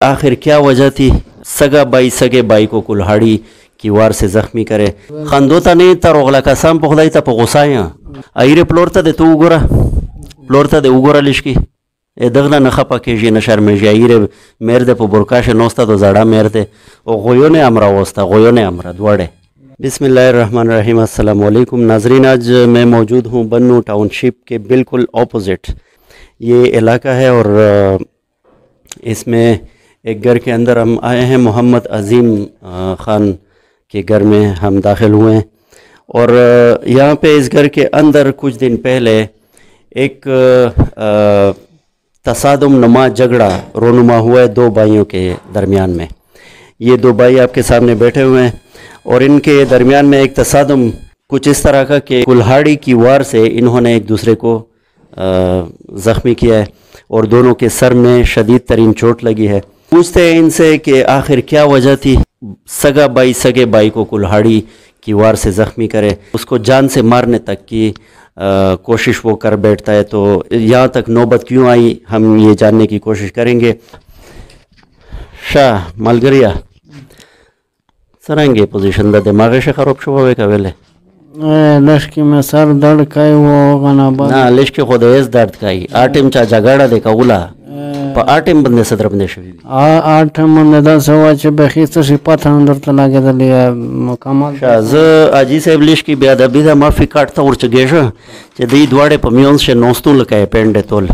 आखिर क्या वजह थी सगा बाई सगे बाई को कुल्हाड़ी की वार से जख्मी करे खंदोता ने तरोगला कसम पखदाई ता पगोसाया आइरे प्लोरता दे तू उगोरा प्लोरता दे उगोरा लिशकी ए दगना न खपा केजी न शर्मेजी आइरे मेरदे पो बुरकाश नोस्ता तो जड़ा मेरदे ओ गोयोने अमरा वस्ता गोयोने अमरा द्वाड़े बिस्मिल्लाहिर्रहमानिर्रहीम अस्सलाम वालेकुम नाजरीन। आज मैं मौजूद हूँ बन्नू टाउनशिप के बिल्कुल ऑपोजिट ये इलाका है और इसमें एक घर के अंदर हम आए हैं। मोहम्मद अज़ीम ख़ान के घर में हम दाखिल हुए हैं और यहाँ पे इस घर के अंदर कुछ दिन पहले एक तसादुम नुमा झगड़ा रोनुमा हुआ है दो भाइयों के दरमियान में। ये दो भाई आपके सामने बैठे हुए हैं और इनके दरमियान में एक तसादुम कुछ इस तरह का कि कुल्हाड़ी की वार से इन्होंने एक दूसरे को ज़ख्मी किया है और दोनों के सर में शदीद तरीन चोट लगी है। पूछते हैं इनसे कि आखिर क्या वजह थी सगा बाई सगे बाई को कुल्हाड़ी की वार से ज़ख्मी करे, उसको जान से मारने तक की कोशिश वो कर बैठता है। तो यहाँ तक नौबत क्यों आई हम ये जानने की कोशिश करेंगे। शाह मलगरिया सरांगे पोजीशन दा दिमाग से खराब शुभ का वेले लश्की में सर दर्द काई वो गाना ना लश्की खुद एस दर्द काई आटिम चा जगाड़ा दे कौला पर आटिम बंदे सदर बंदे शवी आटिम बंदे 10 वाच बखीस सी पथा अंदर तना के दलिया कमाल शाज आजी से लश्की बेअदबी दा माफी काटता उर चगेश जे दी द्वाड़े पमियों से नोस्तू लकाए पेंडे तोल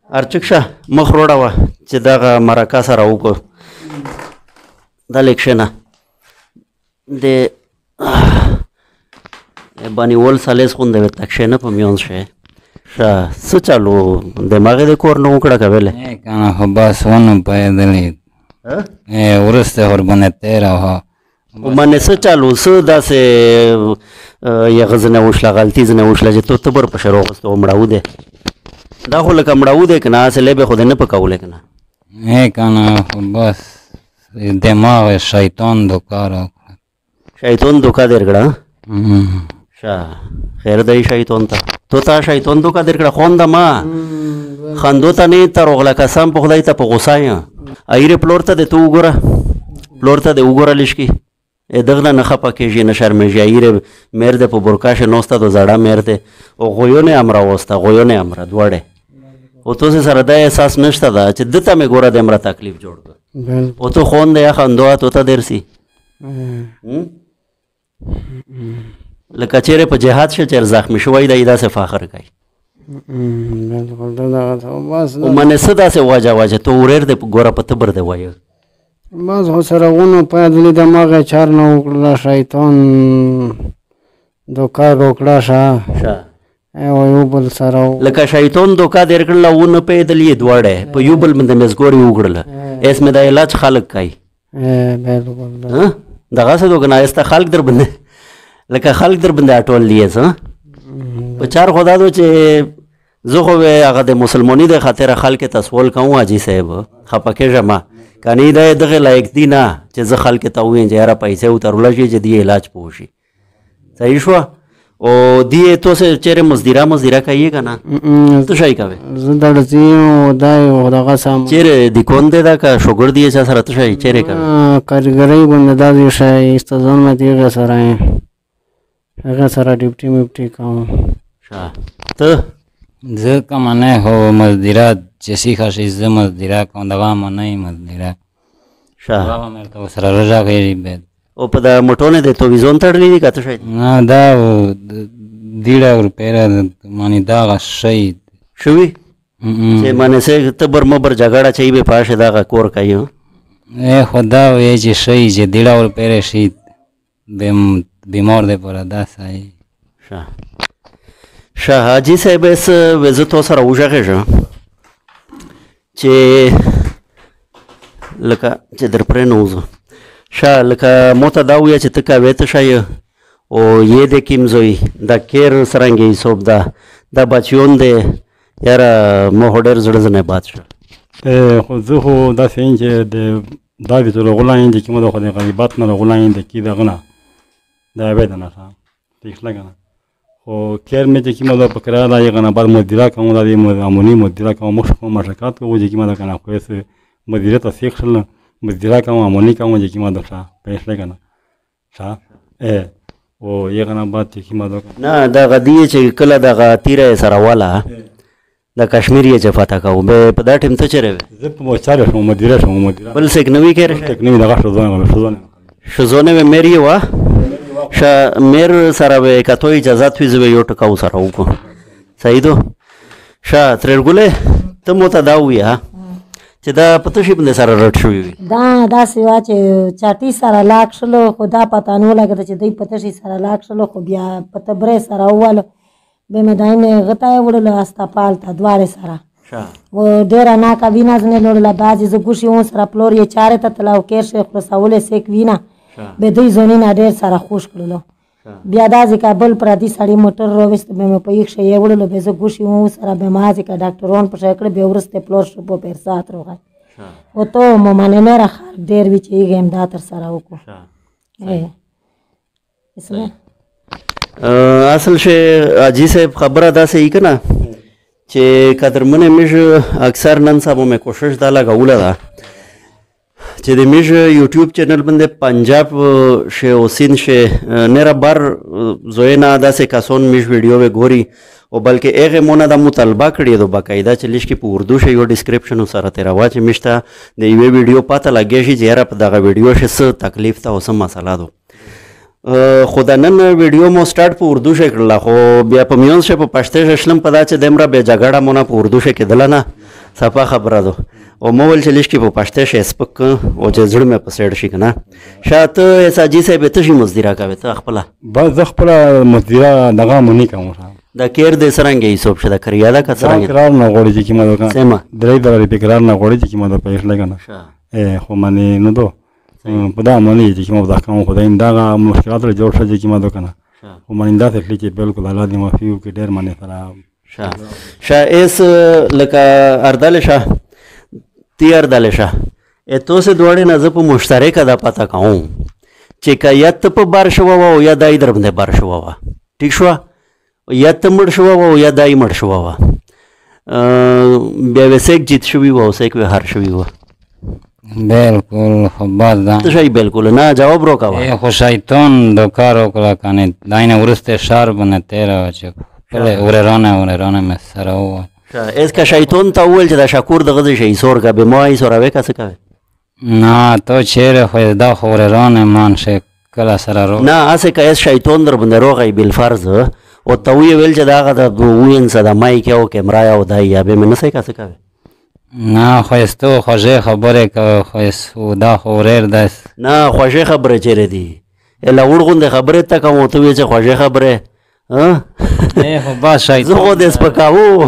अर्चक्षा मखरोड़ावा जे दागा मारा कासा राऊ को दलेक्शना दे बानी वोल सालेस खुन दे तक्षे न पमियों से शा सचालो दिमाग दे कोर न उकड़ा कवेले ए काना हो बस वन पैदली ए उरस्ते और बने तेरा हो मने सचालो सदा से ये गजने उछला गलती जने उछला जे तो तबर पशरो तो मड़ाऊ दे दाखल कमड़ाऊ दे कना से लेबे खुद न पकाऊ लेकना ए काना हो बस दिमाग शैतान धोखा देर गड़ा शाह खैर दई शैतान ता शैतान धोखा देर गड़ा खोंदा मा खंदोता ने तरोगला कसम पखदाई ता पगोसाया आइरे प्लोरता दे तू उगोरा प्लोरता दे उगोरा लिशकी ए दगना न खपा केजी न शर्मेजी आइरे मेरदे पो बुरकाश नोस्ता तो जड़ा मेरदे ओ गोयोने अमरा वस्ता गोयोने अमरा द्वाड़े ओ तो से सरदा एहसास नष्टा दा चिद्दता में गोरा दे अमरा तकलीफ जोड़ गो ओ तो खोन दे खंदोआ तो ता देर सी लका चेहरे पर जिहाद से चेर जख्मी शुवाई दा इदा से फाखर काई ओ मने सदा से वाजा तो उरेर दे गोरा पत्ते बर दे वायो बस हो सरा उनो पैदली दिमाग चार न उकड़ा शैतान धोखा रोकड़ा शा ए वो युबल सरा लका शैतान धोखा देर कला उन पैदली द्वाड़े पर युबल मंदे में गोरी उगड़ला एस में दा इलाज खालक काई ए बिल्कुल हां दगा से तो गना इस्ता खालक दर बंदे लका खालक दर बंदे अटोल लिए सा चार खुदा दो चे जो होवे अगर दे मुसलमानी दे खातिर खाल के तसवल कहूँ आजी साहब खपके जमा कानी दे दगे लायक दीना चे ज खाल के ताऊ जरा पैसे उतरला जे दिए इलाज पोशी सही शुआ ओ दिए तो से चेरे मजदीरा कहिएगा ना तो शाही कावे जदड़ जी ओ दाई ओ दगा साम चेरे दिकोन दे दा का शुगर दिए चा सर तो शाही चेरे का कारीगरी बंदे दा दिए शाही इस तो जोन में दिए सराय अगर सारा डिप्टी कहूँ शाह तो ज का मने हो मजदीरा जैसी खासी ज मजदीरा का दवा मने मजदीरा शाह दवा मेरे तो सरा रजा गई बेद ओ पदा मोटोने दे तो विजोन तड़ली दी का तो शायद ना दा दीड़ा रुपया मानी दागा शहीद शुवी जे माने से तबर मबर जगाड़ा चाहिए पास दा का कोर कायो ए खुदा ये जे शहीद जे दीड़ा रुपया शहीद बीमार दे पर दा सही शाह शाह हाजी साहब एस वेज तो सर उजा के जो चे लका चे दर प्रेनोज शाह लका मोता दाऊ या चे तका वेत शाय ओ ये दे किम जोई दा केर सरंगे सोब दा बचियों दे यारा मोहडर जड़जने बादशाह ए खुद हो दा सेंजे दे दावी तो गुलाइन दे किमो दो दे बात ना गुलाइन दे की दा गना दा बेदना सा ठीक लगना ओ केर में जे किमो दो पकड़ा दा ये गना बाद मदिरा का दा दे अमोनी मदिरा का मशको मशकात को जे किमो दा kana कोस مدیریت سیخ شل مدیرا کوم امونی کوم چې کیما دښه پېښله کنه ښا او یې کنه بعد چې کیما دو نه دا غدی چې کله د تیره سره والا د کشمیر یې جفاته کو به په دا ټیم ته چره زه په موچاره شوم مدیره شوم مدیره بل څه نوې کړې ټکنی دغه شزونه مېری وا ش مېر سره به کته اجازه توي زو یو ټکاو سره وکړو صحیح دو ش ترګله ته مو ته دا ویا چې دا پته شي بند سره رټ شوی وي دا سیوا چې چاټي سره لاک شلو خدا پته نو لګد چې دوی پته شي سره لاک شلو خو بیا پته برې سره واله به مې داینه غتای وړل استپال ته دواره سره و ډیر نه کا وینا زنه لړل باز ز ګوشي اون سره پلور یې چاره ته تلاو کې شیخ رسول سیک وینا به دوی زونی نه ډیر سره خوش کړلو بیا دا ځکه بل پر دې سړی موټر رويست به مې په یو شی وړل به ز ګوشي اون سره به ما ځکه ډاکټرون په شکل به ورسته پلور شو په پیر سات روغای او ته مو منه نه راخ ډیر وی چې ګیم دا تر سره وکړو اسمه اصل شی اجي صاحب خبره دا صحیح کنه چې قدرمنه مې اکثر نن سبا مې کوشش دا لګوله ده چې د میش یوټیوب چینل باندې پنجاب شه او سین شه نه بر زوینا داسې کسون میش ویډیو به ګوري او بلکې هغه مونږ د مطالبه کړی د باقاعده چې لښ کې په اردو شه یو ډیسکرپشن سره تیر واچ میشته د یوې ویډیو پته لګی شي چې یاره په دغه ویډیو شه څه تکلیف ته او څه مسله ده خدا نن ویډیو مو سٹارټ په اردو شه کړل خو بیا په میون شه په پښتو شلم په دا چې دمره به جګړه مونږ په اردو شه کېدل نه صفه خبره ده او مول چې لښ کې په پښتو شه سپک او چې زړه مې په سړ شي کنه شاته اساجي صاحب ته شي مزدیرا کوي ته خپل بس خپل مزدیرا دغه مونږ کوم دا کېر دې سرنګي حساب شه دا کړیا دا کڅرنګ قرار نه غوړي چې کیما دوکان سیمه درې درې په قرار نه غوړي چې کیما د پیښ لګنه خو باندې نو دو په دا باندې چې کیما دا کوم خدای دا مشکلات له جوړ شې کیما دوکنه خو باندې دا څه چې بالکل الله دې معافي وکړي ډېر باندې سره شا اس لکه اردل شاه تی اردل شاه اته سه دوړې نه ز په مشترک دا پتا کوم چې کایت په بار شو او یا دای در باندې بار شو ٹھیک شو یا ته مړ شو او یا دای مړ شو بیا وسیک جیت شوی و او سیک و هر شوی و بالکل خو باز دا ته شي بالکل نه جواب روکا خو شیطان دو کار وکړه کنه داینه ورسته شهر باندې تیرا چې پله ورانه مې سره و اس کا شیطان ته ول چې دا شکور دغه شي سور کا به ما سور اوی کا څه کوي نه تو چیرې خو دا خو ورانه مان شي کله سره رو نه اسه کا شیطان در باندې روغی بل فرض او ته ویل چې دا د وین صدا مای کې او کیمرا او دای یا به نه څه کا څه کوي نه خو استو خوږه خبره کوي خو اسو دا خو وریر داس نه خوږه خبره چیرې دی الا ورغونده خبره ته کوم ته وی چې خوږه خبره ها خو با شیطان زه خو دې سپکاو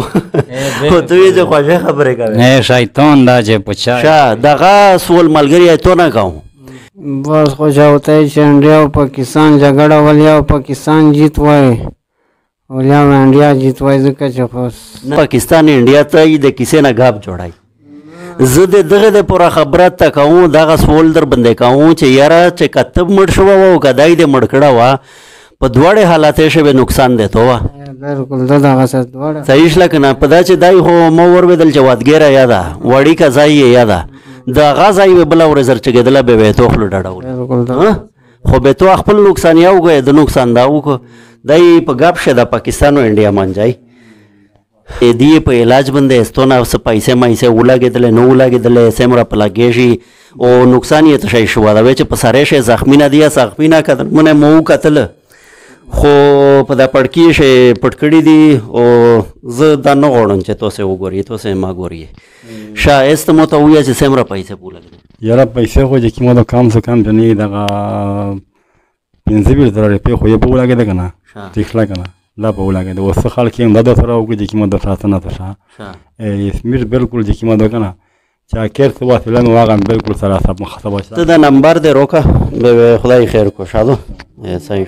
خو ته وی چې خوږه خبره کوي نه شیطان دا چې پچا شا دغه سول ملګری ته نه کوم बस हो जाता है इंडिया और पाकिस्तान झगड़ा वालिया और पाकिस्तान जीतवाए वालिया इंडिया जीतवाए ځکه چې پاکستان انډیا ته د کیسې نه غاب جوړای زه دغه د پوره خبره ته کوم دغه سوال در باندې کوم چې یاره چې کتب مړ شو او کدای دې مړ کړه وا په دواړه حالاتو شوه نقصان دی تو بالکل دغه څه دواړه صحیح شل کنه په دا چې دای هو مو ور بدل جوادګیره یاده وړي کا ځای یاده دا غازای بل اور زر چګدل به تو خپل ډاډو خو به تو خپل نقصان یو غه د نقصان دا وک دای په غاب شه د پاکستان او انډیا مانځای دی په علاج باندې استونه اوس پیسې مایسه ولاګیدل نو ولاګیدل سمره پلاګیشي او نقصان یې تشای شو دا چې په ساره شه زخمینا دی زخمینا کده مونږ مو قتل خو په دا پړکی شه پټکړی دی او زه دا نه غوړم چې تاسو وګورئ تاسو ما ګورئ شایست مو ته ویا چې سمره پیسې بولګل یاره پیسې خو چې کیمو دا کم څه کم جنې دغه 15,000 په خو یې په ولاګه کنه تخلا کنه لا په ولاګه د وسه خلک هم دا سره وګړي چې کیمو دا ساتنه ته اسمیر بالکل چې کیمو دا کنه چا کېرته واسلن واغم بالکل سره حساب مخاطبه ته دا نمبر دې روکا به خدای خیر کو شادو صحیح